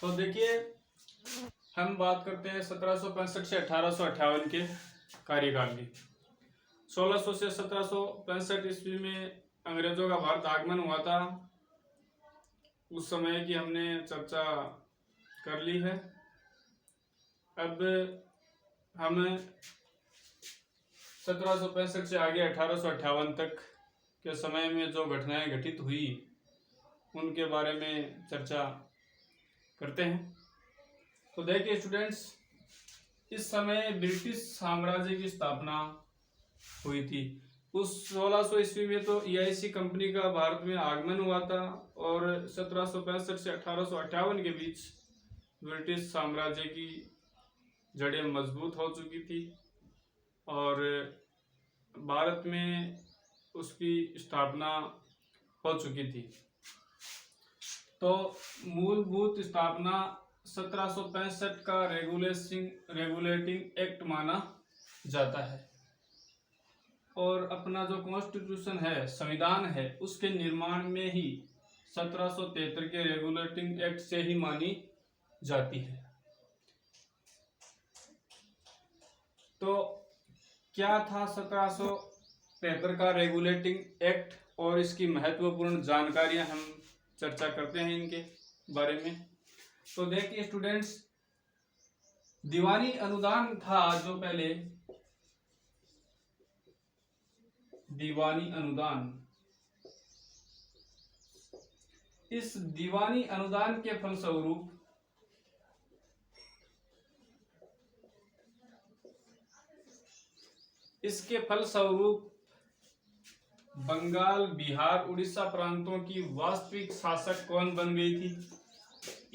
तो देखिए, हम बात करते हैं 1765 से 1858 के कार्यकाल की। 1600 से 1765 ईस्वी में अंग्रेजों का भारत आगमन हुआ था। उस समय की हमने चर्चा कर ली है। अब हम 1765 से आगे 1858 तक के समय में जो घटनाएं घटित हुई उनके बारे में चर्चा करते हैं। तो देखिए स्टूडेंट्स, इस समय ब्रिटिश साम्राज्य की स्थापना हुई थी। उस 1600 ईस्वी में तो EIC कंपनी का भारत में आगमन हुआ था और 1765 से 1858 के बीच ब्रिटिश साम्राज्य की जड़ें मजबूत हो चुकी थी और भारत में उसकी स्थापना हो चुकी थी। तो मूलभूत स्थापना 1765 का रेगुलेटिंग एक्ट माना जाता है और अपना जो कॉन्स्टिट्यूशन है, संविधान है, उसके निर्माण में ही 1773 के रेगुलेटिंग एक्ट से ही मानी जाती है। तो क्या था 1773 का रेगुलेटिंग एक्ट और इसकी महत्वपूर्ण जानकारियां हम चर्चा करते हैं इनके बारे में। तो देखिए स्टूडेंट्स, दीवानी अनुदान था जो पहले दीवानी अनुदान। इस दीवानी अनुदान के फलस्वरूप बंगाल, बिहार, उड़ीसा प्रांतों की वास्तविक शासक कौन बन गई थी?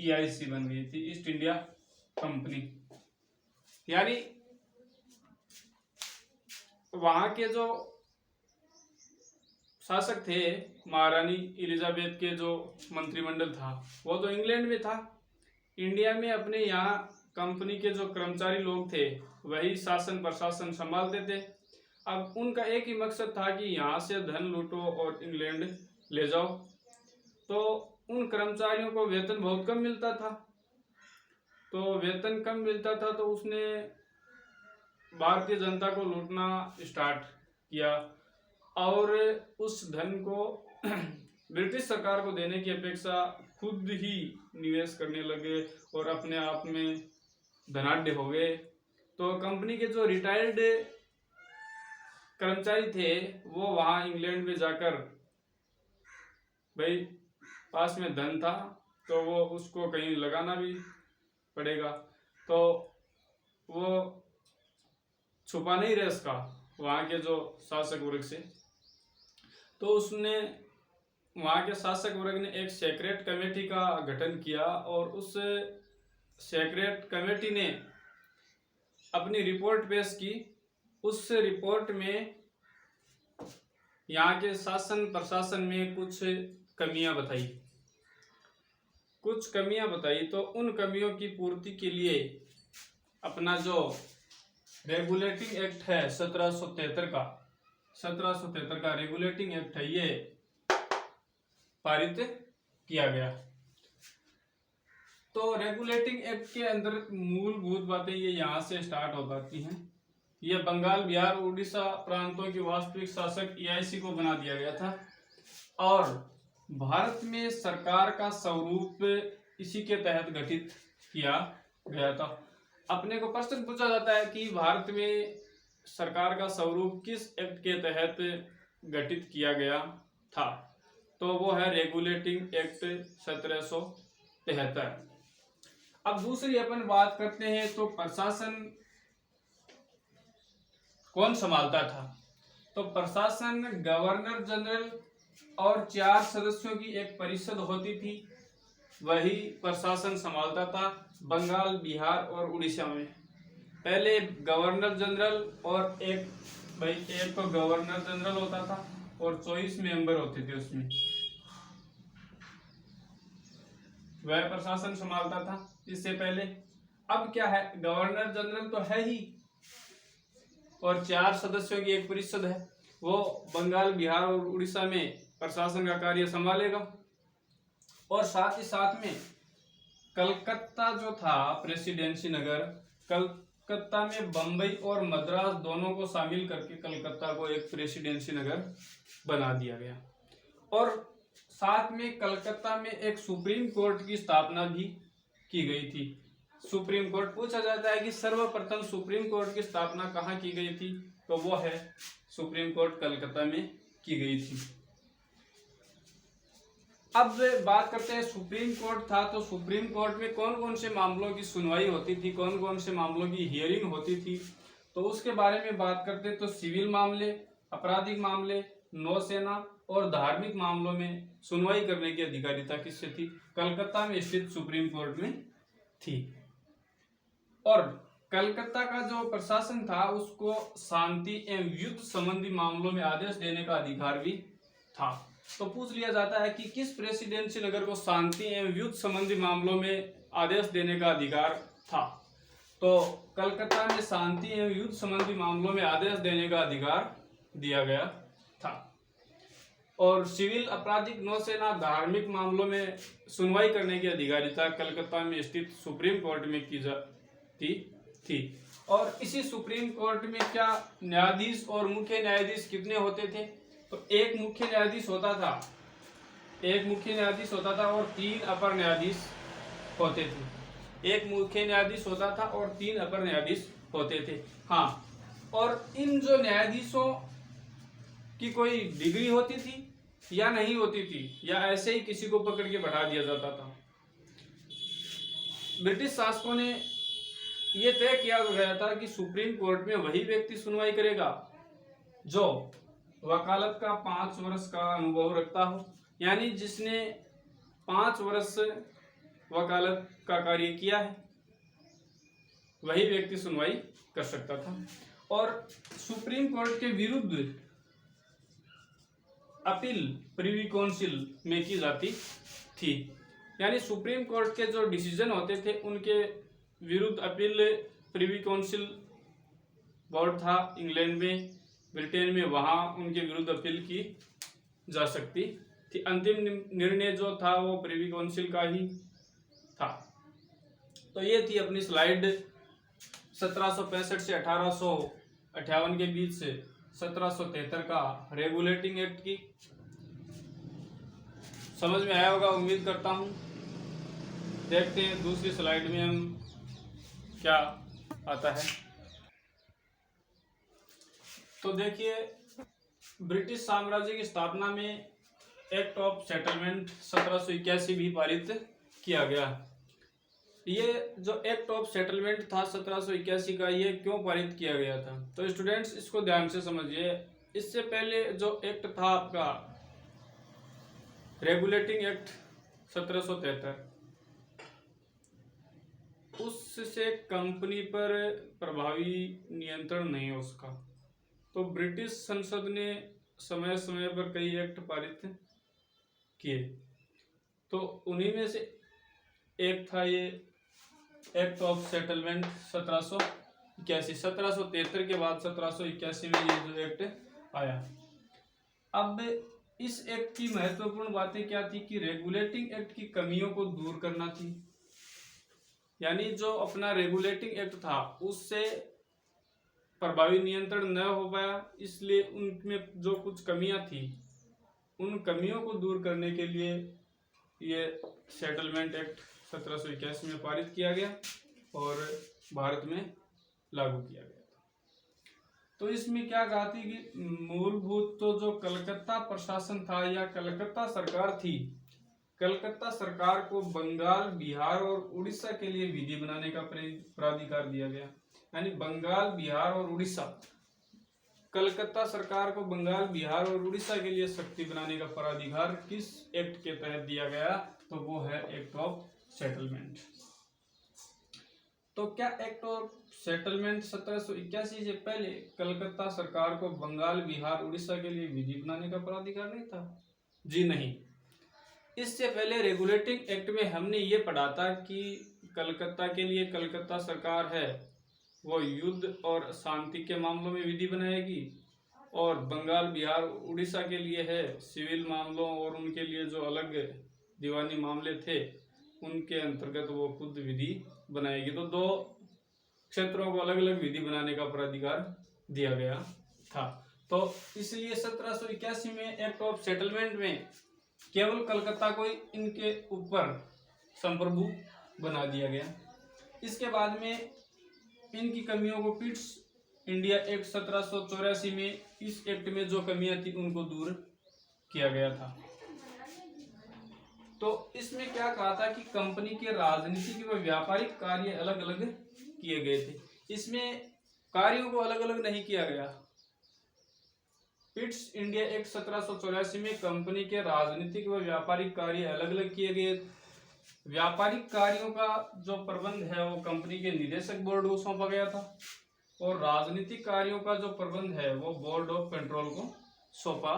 EIC बन गई थी, ईस्ट इंडिया कंपनी। यानी वहां के जो शासक थे, महारानी एलिजाबेथ के जो मंत्रिमंडल था वो तो इंग्लैंड में था। इंडिया में अपने यहाँ कंपनी के जो कर्मचारी लोग थे वही शासन प्रशासन संभालते थे। अब उनका एक ही मकसद था कि यहाँ से धन लूटो और इंग्लैंड ले जाओ। तो उन कर्मचारियों को वेतन बहुत कम मिलता था। तो उसने भारतीय जनता को लूटना स्टार्ट किया और उस धन को ब्रिटिश सरकार को देने की अपेक्षा खुद ही निवेश करने लगे और अपने आप में धनाढ्य हो गए। तो कंपनी के जो रिटायर्ड कर्मचारी थे वो वहां इंग्लैंड में जाकर, भाई पास में धन था तो वो उसको कहीं लगाना भी पड़ेगा, तो वो छुपा नहीं रहे उसका वहां के जो शासक वर्ग से। तो उसने वहां के शासक वर्ग ने एक सेक्रेट कमेटी का गठन किया और उस सेक्रेट कमेटी ने अपनी रिपोर्ट पेश की। उस रिपोर्ट में यहाँ के शासन प्रशासन में कुछ कमियां बताई। तो उन कमियों की पूर्ति के लिए अपना जो रेगुलेटिंग एक्ट है 1773 का रेगुलेटिंग एक्ट है, ये पारित किया गया। तो रेगुलेटिंग एक्ट के अंदर मूलभूत बातें ये यहाँ से स्टार्ट हो जाती हैं। ये बंगाल, बिहार, उड़ीसा प्रांतों की वास्तविक शासक EIC को बना दिया गया था और भारत में सरकार का स्वरूप इसी के तहत गठित किया गया था। अपने को प्रश्न पूछा जाता है कि भारत में सरकार का स्वरूप किस एक्ट के तहत गठित किया गया था, तो वो है रेगुलेटिंग एक्ट 1773। अब दूसरी अपन बात करते हैं तो प्रशासन कौन संभालता था। तो प्रशासन गवर्नर जनरल और 4 सदस्यों की एक परिषद होती थी, वही प्रशासन संभालता था बंगाल, बिहार और उड़ीसा में। पहले गवर्नर जनरल और एक तो गवर्नर जनरल होता था और 24 मेंबर होते थे उसमें, वह प्रशासन संभालता था इससे पहले। अब क्या है, गवर्नर जनरल तो है ही और 4 सदस्यों की एक परिषद है, वो बंगाल, बिहार और उड़ीसा में प्रशासन का कार्य संभालेगा। और साथ ही साथ में कलकत्ता जो था प्रेसिडेंसी नगर, कलकत्ता में बंबई और मद्रास दोनों को शामिल करके कलकत्ता को एक प्रेसिडेंसी नगर बना दिया गया। और साथ में कलकत्ता में एक सुप्रीम कोर्ट की स्थापना भी की गई थी। सुप्रीम कोर्ट, पूछा जाता है कि सर्वप्रथम सुप्रीम कोर्ट की स्थापना कहाँ की गई थी, तो वो है सुप्रीम कोर्ट कलकत्ता में की गई थी। अब बात करते हैं, सुप्रीम कोर्ट था तो सुप्रीम कोर्ट में कौन कौन से मामलों की सुनवाई होती थी, कौन कौन से मामलों की हियरिंग होती थी, तो उसके बारे में बात करते तो सिविल मामले, आपराधिक मामले, नौसेना और धार्मिक मामलों में सुनवाई करने की अधिकारिता किससे थी, कलकत्ता में स्थित सुप्रीम कोर्ट में थी। और कलकत्ता का जो प्रशासन था उसको शांति एवं युद्ध संबंधी मामलों में आदेश देने का अधिकार भी था। तो पूछ लिया जाता है कि किस प्रेसिडेंसी नगर को शांति एवं युद्ध संबंधी मामलों में आदेश देने का अधिकार था, तो कलकत्ता में शांति एवं युद्ध संबंधी मामलों में आदेश देने का अधिकार दिया गया था। और सिविल, आपराधिक, नौसेना, धार्मिक मामलों में सुनवाई करने की अधिकारिता कलकत्ता में स्थित सुप्रीम कोर्ट में की जाती थी। और इसी सुप्रीम कोर्ट में क्या न्यायाधीश और मुख्य न्यायाधीश कितने होते थे, तो एक मुख्य न्यायाधीश होता था और 3 अपर न्यायाधीश होते थे। एक मुख्य न्यायाधीश होता था और 3 अपर न्यायाधीश होते थे। हाँ, और इन जो न्यायाधीशों की कोई डिग्री होती थी या नहीं होती थी, या ऐसे ही किसी को पकड़ के बैठा दिया जाता था। ब्रिटिश शासकों ने यह तय किया गया था कि सुप्रीम कोर्ट में वही व्यक्ति सुनवाई करेगा जो वकालत का 5 वर्ष का अनुभव रखता हो, यानी जिसने 5 वर्ष वकालत का कार्य किया है, वही व्यक्ति सुनवाई कर सकता था। और सुप्रीम कोर्ट के विरुद्ध अपील प्रिवी काउंसिल में की जाती थी, यानी सुप्रीम कोर्ट के जो डिसीजन होते थे उनके विरुद्ध अपील प्रिवी काउंसिल बोर्ड था इंग्लैंड में, ब्रिटेन में, वहां उनके विरुद्ध अपील की जा सकती थी। अंतिम निर्णय जो था वो प्रिवी काउंसिल का ही था। तो ये थी अपनी स्लाइड 1765 से 1858 के बीच से 1773 का रेगुलेटिंग एक्ट की। समझ में आया होगा उम्मीद करता हूं। देखते हैं दूसरी स्लाइड में हम क्या आता है। तो देखिए, ब्रिटिश साम्राज्य की स्थापना में एक्ट ऑफ सेटलमेंट 1781 भी पारित किया गया। ये जो एक्ट ऑफ सेटलमेंट था 1781 का, ये क्यों पारित किया गया था, तो स्टूडेंट्स इसको ध्यान से समझिए। इससे पहले जो एक्ट था आपका रेगुलेटिंग एक्ट 1773, उससे कंपनी पर प्रभावी नियंत्रण नहीं है उसका। तो ब्रिटिश संसद ने समय समय पर कई एक्ट पारित किए, तो उन्हीं में से एक था ये एक्ट ऑफ सेटलमेंट 1781। 1773 के बाद 1781 में ये जो एक्ट आया। अब इस एक्ट की महत्वपूर्ण बातें क्या थी कि रेगुलेटिंग एक्ट की कमियों को दूर करना थी, यानी जो अपना रेगुलेटिंग एक्ट था उससे प्रभावी नियंत्रण न हो पाया, इसलिए उनमें जो कुछ कमियां थी उन कमियों को दूर करने के लिए ये सेटलमेंट एक्ट 1781 में पारित किया गया और भारत में लागू किया गया था। तो इसमें क्या कहा थी कि मूलभूत तो जो कलकत्ता प्रशासन था या कलकत्ता सरकार थी, कलकत्ता सरकार को बंगाल, बिहार और उड़ीसा के लिए विधि बनाने का प्राधिकार दिया गया। यानी बंगाल, बिहार और उड़ीसा, कलकत्ता सरकार को बंगाल, बिहार और उड़ीसा के लिए शक्ति बनाने का प्राधिकार किस एक्ट के तहत दिया गया, तो वो है एक्ट ऑफ सेटलमेंट। तो क्या एक्ट ऑफ सेटलमेंट 1781 से पहले कलकत्ता सरकार को बंगाल, बिहार, उड़ीसा के लिए विधि बनाने का प्राधिकार नहीं था? जी नहीं। इससे पहले रेगुलेटिंग एक्ट में हमने ये पढ़ा था कि कलकत्ता के लिए कलकत्ता सरकार है वो युद्ध और शांति के मामलों में विधि बनाएगी, और बंगाल, बिहार, उड़ीसा के लिए है सिविल मामलों और उनके लिए जो अलग दीवानी मामले थे उनके अंतर्गत वो खुद विधि बनाएगी। तो दो क्षेत्रों को अलग अलग विधि बनाने का प्राधिकार दिया गया था। तो इसलिए 1781 में एक्ट ऑफ सेटलमेंट में केवल कलकत्ता को इनके ऊपर संप्रभु बना दिया गया। इसके बाद में इनकी कमियों को पिट्स इंडिया एक्ट 1784 में इस एक्ट में जो कमियां थी उनको दूर किया गया था। तो इसमें क्या कहा था कि कंपनी के राजनीतिक व व्यापारिक कार्य अलग अलग किए गए थे। इसमें कार्यों को अलग अलग नहीं किया गया। पिट्स इंडिया एक्ट 1784 में कंपनी के राजनीतिक व व्यापारिक कार्य अलग अलग किए गए। व्यापारिक कार्यों का जो प्रबंध है वो कंपनी के निदेशक बोर्ड को सौंपा गया था और राजनीतिक कार्यों का जो प्रबंध है वो बोर्ड ऑफ कंट्रोल को सौंपा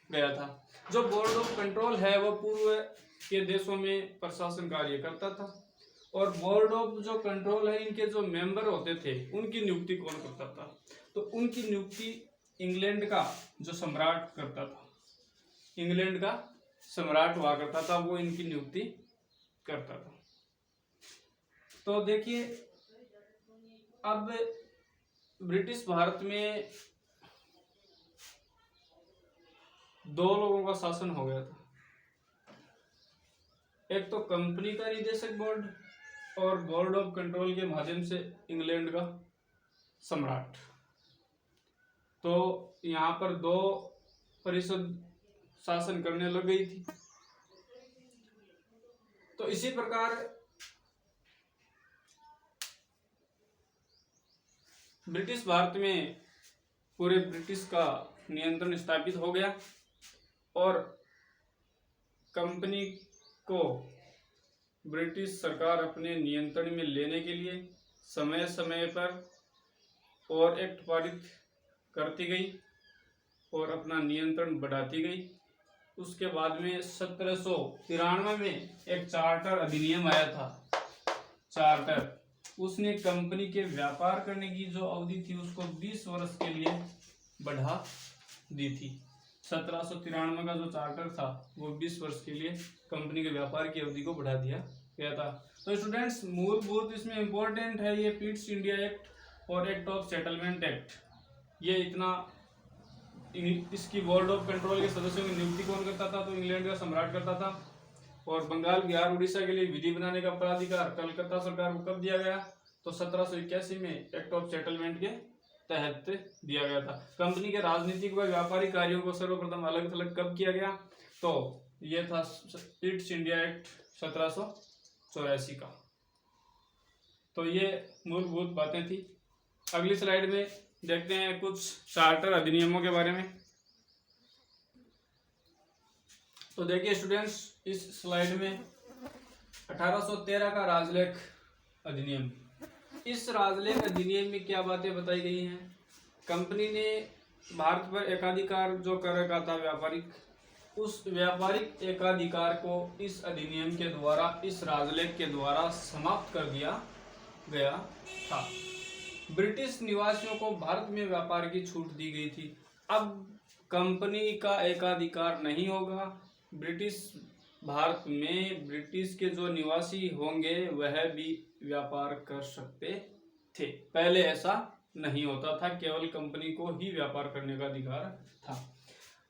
गया था। जो बोर्ड ऑफ कंट्रोल है वो पूर्व के देशों में प्रशासन कार्य करता था और बोर्ड ऑफ जो कंट्रोल है इनके जो मेंबर होते थे उनकी नियुक्ति कौन करता था? तो उनकी नियुक्ति इंग्लैंड का जो सम्राट करता था। इंग्लैंड का सम्राट हुआ करता था, वो इनकी नियुक्ति करता था। तो देखिए अब ब्रिटिश भारत में दो लोगों का शासन हो गया था। एक तो कंपनी का निदेशक बोर्ड और बोर्ड ऑफ कंट्रोल के माध्यम से इंग्लैंड का सम्राट। तो यहाँ पर दो परिषद शासन करने लग गई थी। तो इसी प्रकार ब्रिटिश भारत में पूरे ब्रिटिश का नियंत्रण स्थापित हो गया और कंपनी को ब्रिटिश सरकार अपने नियंत्रण में लेने के लिए समय समय पर और एक्ट पारित करती गई और अपना नियंत्रण बढ़ाती गई। उसके बाद में 1793 में एक चार्टर अधिनियम आया था। चार्टर उसने कंपनी के व्यापार करने की जो अवधि थी उसको 20 वर्ष के लिए बढ़ा दी थी। 1793 का जो चार्टर था वो 20 वर्ष के लिए कंपनी के व्यापार की अवधि को बढ़ा दिया गया था। तो स्टूडेंट्स मूलभूत इसमें इंपॉर्टेंट है ये पिट्स इंडिया एक्ट और एक्ट ऑफ सेटलमेंट एक्ट। ये इतना इसकी बोर्ड ऑफ कंट्रोल के सदस्यों की नियुक्ति कौन करता था? तो इंग्लैंड का सम्राट करता था। और बंगाल, बिहार, उड़ीसा के लिए विधि बनाने का प्राधिकार कलकत्ता सरकार को कब दिया गया? तो 1781 में एक्ट ऑफ सेटलमेंट के तहत दिया गया था। कंपनी के राजनीतिक व व्यापारिक कार्यों को सर्वप्रथम अलग थलग कब किया गया? तो ये था पिट्स इंडिया एक्ट 1784 का। तो ये मूलभूत बातें थी। अगली स्लाइड में देखते हैं कुछ चार्टर अधिनियमों के बारे में। तो देखिए स्टूडेंट्स इस स्लाइड में 1813 का राजलेख अधिनियम। इस राजलेख अधिनियम में क्या बातें बताई गई हैं? कंपनी ने भारत पर एकाधिकार जो कर रखा था व्यापारिक, उस व्यापारिक एकाधिकार को इस अधिनियम के द्वारा, इस राजलेख के द्वारा समाप्त कर दिया गया था। ब्रिटिश निवासियों को भारत में व्यापार की छूट दी गई थी। अब कंपनी का एकाधिकार नहीं होगा। ब्रिटिश भारत में ब्रिटिश के जो निवासी होंगे वह भी व्यापार कर सकते थे। पहले ऐसा नहीं होता था, केवल कंपनी को ही व्यापार करने का अधिकार था।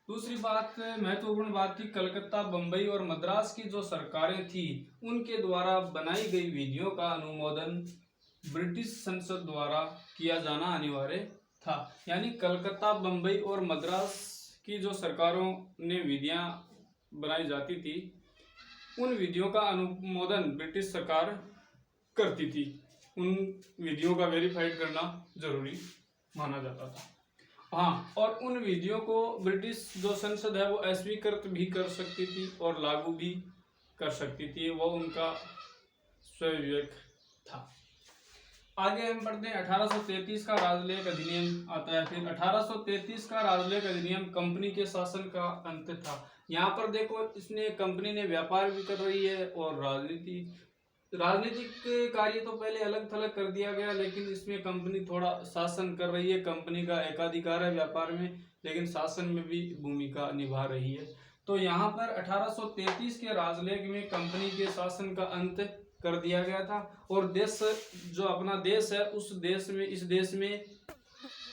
दूसरी बात, महत्वपूर्ण बात थी, कलकत्ता, बंबई और मद्रास की जो सरकारें थी उनके द्वारा बनाई गई विधियों का अनुमोदन ब्रिटिश संसद द्वारा किया जाना अनिवार्य था। यानी कलकत्ता, बंबई और मद्रास की जो सरकारों ने विधियां बनाई जाती थी उन विधियों का अनुमोदन ब्रिटिश सरकार करती थी। उन विधियों का वेरीफाइड करना जरूरी माना जाता था। हाँ, और उन विधियों को ब्रिटिश जो संसद है वो अस्वीकृत भी कर सकती थी और लागू भी कर सकती थी। वो उनका स्वविवेक था। आगे हम पढ़ते हैं 1833 का राजलेख अधिनियम आता है। फिर 1833 का राजलेख अधिनियम कंपनी के शासन का अंत था। यहाँ पर देखो इसने कंपनी ने व्यापार भी कर रही है और राजनीतिक कार्य तो पहले अलग थलग कर दिया गया, लेकिन इसमें कंपनी थोड़ा शासन कर रही है। कंपनी का एकाधिकार है व्यापार में, लेकिन शासन में भी भूमिका निभा रही है। तो यहाँ पर 1833 के राजलेख में कंपनी के शासन का अंत कर दिया गया था और देश जो अपना देश है इस देश में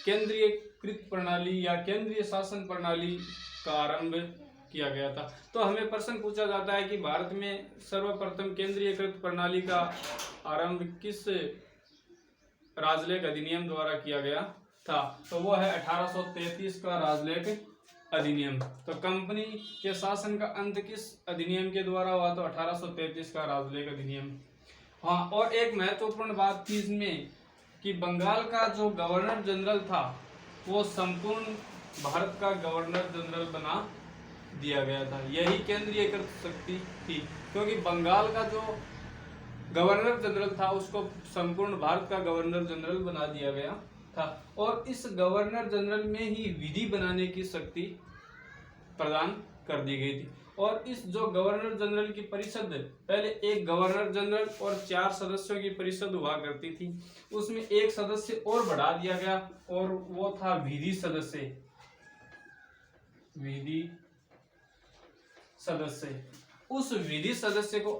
केंद्रीयकृत प्रणाली या केंद्रीय शासन प्रणाली का आरंभ किया गया था। तो हमें प्रश्न पूछा जाता है कि भारत में सर्वप्रथम केंद्रीयकृत प्रणाली का आरंभ किस राजलेख अधिनियम द्वारा किया गया था, तो वो है 1833 का राजलेख अधिनियम। तो कंपनी के शासन का अंत किस अधिनियम के द्वारा हुआ, तो 1833 का राजलेख अधिनियम। हाँ, और एक महत्वपूर्ण बात थी इसमें कि बंगाल का जो गवर्नर जनरल था वो संपूर्ण भारत का गवर्नर जनरल बना दिया गया था। यही केंद्रीयकृत शक्ति थी, क्योंकि बंगाल का जो गवर्नर जनरल था उसको संपूर्ण भारत का गवर्नर जनरल बना दिया गया था और इस गवर्नर जनरल में ही विधि बनाने की शक्ति प्रदान कर दी गई थी। और इस जो गवर्नर जनरल की परिषद, पहले एक गवर्नर जनरल और 4 सदस्यों की परिषद हुआ करती थी, उसमें एक सदस्य और बढ़ा दिया गया और वो था विधि सदस्य। विधि सदस्य, उस विधि सदस्य को,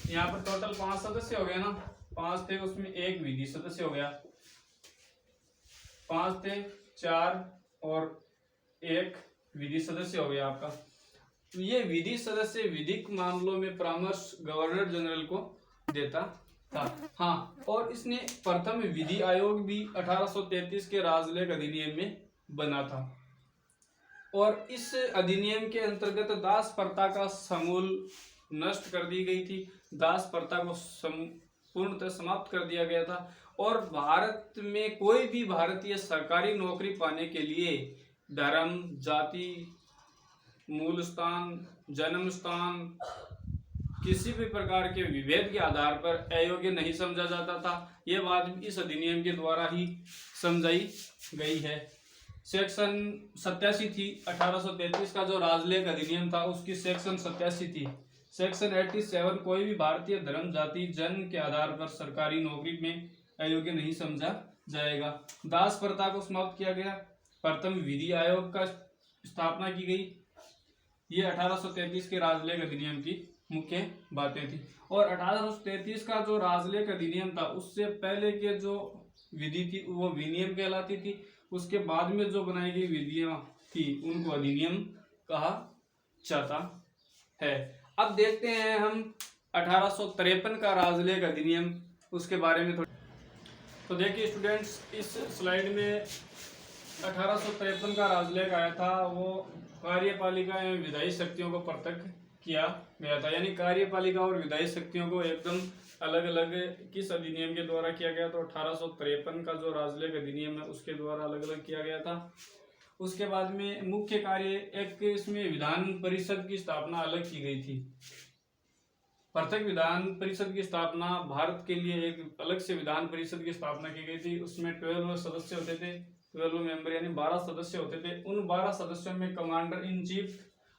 यहाँ पर टोटल 5 सदस्य हो गए ना, 5 थे, उसमें एक विधि सदस्य हो गया, 5 थे, 4 और एक विधि सदस्य हो गया आपका। ये विधि सदस्य विधिक मामलों में परामर्श गवर्नर जनरल को देता था। हाँ, और इसने प्रथम विधि आयोग भी 1833 के राजलेख अधिनियम में बना था और इस अधिनियम के अंतर्गत दास प्रथा का समूल नष्ट कर दी गई थी। दास प्रथा को पूर्णतः समाप्त कर दिया गया था और भारत में कोई भी भारतीय सरकारी नौकरी पाने के लिए धर्म, जाति, मूल स्थान, जन्म स्थान, किसी भी प्रकार के विभेद के आधार पर अयोग्य नहीं समझा जाता था। यह बात इस अधिनियम के द्वारा ही समझाई गई है। सेक्शन 87 थी, 1833 का जो राजलेख अधिनियम था उसकी सेक्शन 87 थी। सेक्शन 87, कोई भी भारतीय धर्म, जाति, जन्म के आधार पर सरकारी नौकरी में अयोग्य नहीं समझा जाएगा। दास प्रथा को समाप्त किया गया। प्रथम विधि आयोग का स्थापना की गई। ये 1833 के राजलेख अधिनियम की मुख्य बातें थी। और 1833 का जो राजलेख अधिनियम था उससे पहले के जो विधि थी वो विनियम कहलाती थी। उसके बाद में जो बनाई गई विधियां थी उनको अधिनियम कहा जाता है। अब देखते हैं हम 1853 का राजलेख अधिनियम, उसके बारे में थोड़ा। तो देखिए स्टूडेंट्स, इस स्लाइड में 1853 का राजलेख आया था, वो कार्यपालिका एवं विधायी शक्तियों को पृथक किया गया था। यानी कार्यपालिका और विधायी शक्तियों को एकदम अलग अलग किस अधिनियम के द्वारा किया गया, तो 1853 का जो राजलेख अधिनियम है उसके द्वारा अलग अलग किया गया था। उसके बाद में मुख्य कार्य, एक इसमें विधान परिषद की स्थापना अलग की गई थी। पृथक विधान परिषद की स्थापना, भारत के लिए एक अलग से विधान परिषद की स्थापना की गई थी। उसमें 12 सदस्य होते थे, 12 मेंबर यानी 12 सदस्य होते थे। उन 12 सदस्यों में कमांडर इन चीफ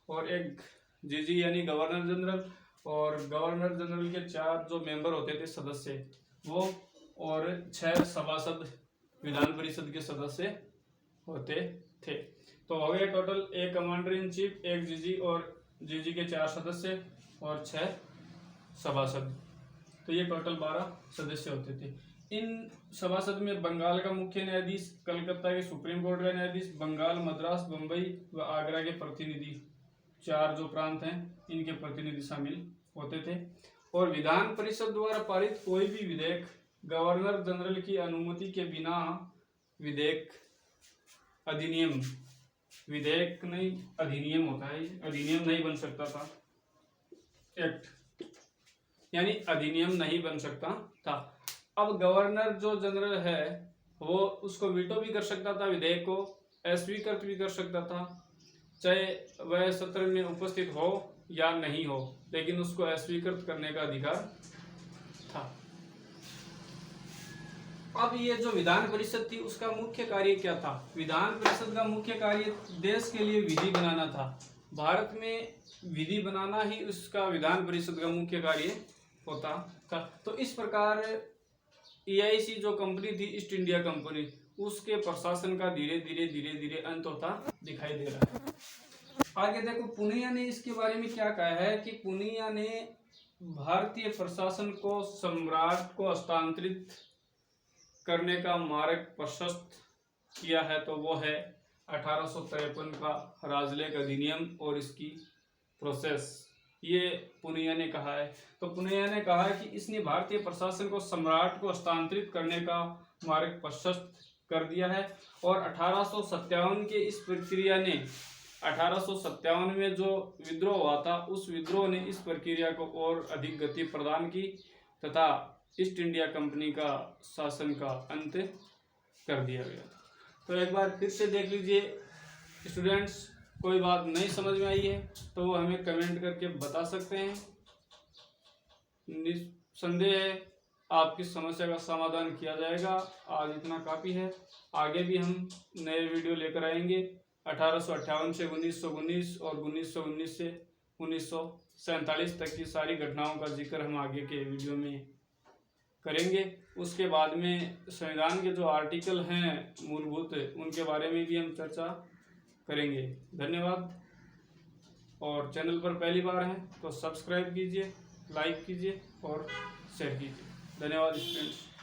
और एक जीजी यानी गवर्नर जनरल, और गवर्नर जनरल के 4 जो मेंबर होते थे सदस्य वो, और 6 सभासद विधान परिषद के सदस्य होते थे। तो हो गए टोटल, एक कमांडर इन चीफ, एक जीजी और जीजी के 4 सदस्य और 6 सभासद। तो ये टोटल 12 सदस्य होते थे। इन सभासद में बंगाल का मुख्य न्यायाधीश, कलकत्ता के सुप्रीम कोर्ट का न्यायाधीश, बंगाल, मद्रास, बम्बई व आगरा के प्रतिनिधि, 4 जो प्रांत हैं इनके प्रतिनिधि शामिल होते थे। और विधान परिषद द्वारा पारित कोई भी विधेयक गवर्नर जनरल की अनुमति के बिना विधेयक अधिनियम, विधेयक नहीं अधिनियम होता है, अधिनियम नहीं बन सकता था। एक्ट यानी अधिनियम नहीं बन सकता था। अब गवर्नर जो जनरल है वो उसको वीटो भी कर सकता था, विधेयक को अस्वीकृत भी कर सकता था, चाहे वह सत्र में उपस्थित हो या नहीं हो, लेकिन उसको अस्वीकृत करने का अधिकार था। अब ये जो विधान परिषद थी उसका मुख्य कार्य क्या था? विधान परिषद का मुख्य कार्य देश के लिए विधि बनाना था। भारत में विधि बनाना ही उसका विधान परिषद का मुख्य कार्य होता था। तो इस प्रकार EIC जो कंपनी थी, ईस्ट इंडिया कंपनी, उसके प्रशासन का धीरे धीरे अंत होता दिखाई दे रहा है। आगे देखो पुनिया ने इसके बारे में क्या कहा है कि पुनिया ने भारतीय प्रशासन को सम्राट को हस्तांतरित करने का मार्ग प्रशस्त किया है, तो वो है 1853 का राजलेख अधिनियम और इसकी प्रोसेस, ये पुनिया ने कहा है। तो पुनिया ने कहा है कि इसने भारतीय प्रशासन को सम्राट को हस्तांतरित करने का मार्ग प्रशस्त कर दिया है और 1857 के इस प्रक्रिया ने 1857 में जो विद्रोह हुआ था उस विद्रोह ने इस प्रक्रिया को और अधिक गति प्रदान की तथा ईस्ट इंडिया कंपनी का शासन का अंत कर दिया गया। तो एक बार फिर से देख लीजिए स्टूडेंट्स, कोई बात नहीं समझ में आई है तो वो हमें कमेंट करके बता सकते हैं। निस्संदेह है आपकी समस्या का समाधान किया जाएगा। आज इतना काफ़ी है, आगे भी हम नए वीडियो लेकर आएंगे 1858 से 1919 और 1919 से 1947 तक की सारी घटनाओं का जिक्र हम आगे के वीडियो में करेंगे। उसके बाद में संविधान के जो आर्टिकल हैं मूलभूत, उनके बारे में भी हम चर्चा करेंगे। धन्यवाद। और चैनल पर पहली बार हैं तो सब्सक्राइब कीजिए, लाइक कीजिए और शेयर कीजिए। धन्यवाद स्टूडेंट्स।